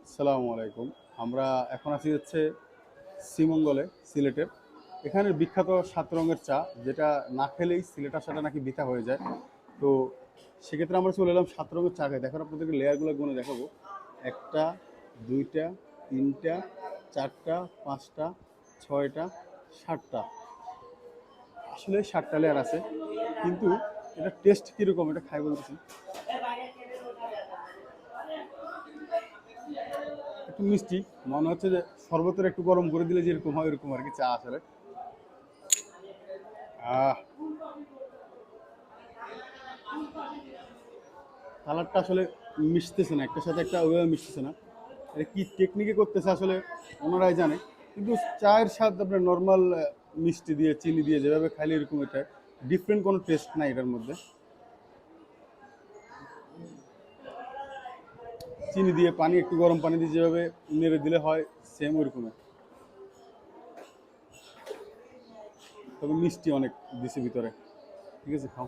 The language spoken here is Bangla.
আসসালামু আলাইকুম। আমরা এখন আছি হচ্ছে শ্রীমঙ্গলে, সিলেটের। এখানের বিখ্যাত ৭ রঙের চা, যেটা না খেলেই সিলেট আসাটা নাকি বৃথা হয়ে যায়। তো সেক্ষেত্রে আমরা চলে এলাম ৭ রঙের চা খাই। দেখুন আপনাদেরকে লেয়ারগুলো গুনে দেখাবো। ১টা, ২টা, ৩টা, ৪টা, ৫টা, ৬টা, ৭টা। আসলে ৭টা লেয়ার আছে, কিন্তু এটা টেস্ট কীরকম এটা খাই বলতেছি। একটু মিষ্টি, মনে হচ্ছে যে শরবতের একটু গরম করে দিলে যেরকম হয় ওরকম আর কি চা আসলে। আহ কালারটা আসলে মিশতেছে না, একটার সাথে একটা ওইভাবে মিশতেছে না। এটা কি টেকনিকে করতেছে আসলে ওনারাই জানে। কিন্তু চায়ের স্বাদ আপনার নর্মাল মিষ্টি দিয়ে চিনি দিয়ে যেভাবে খাইলে এরকম, এটা ডিফারেন্ট কোনো টেস্ট নাই এটার মধ্যে। চিনি দিয়ে পানি, একটু গরম পানি দিয়ে যেভাবে নেড়ে দিলে হয়, সেম ওইরকমের। তবে মিষ্টি অনেক দিছে ভিতরে। ঠিক আছে, খাও।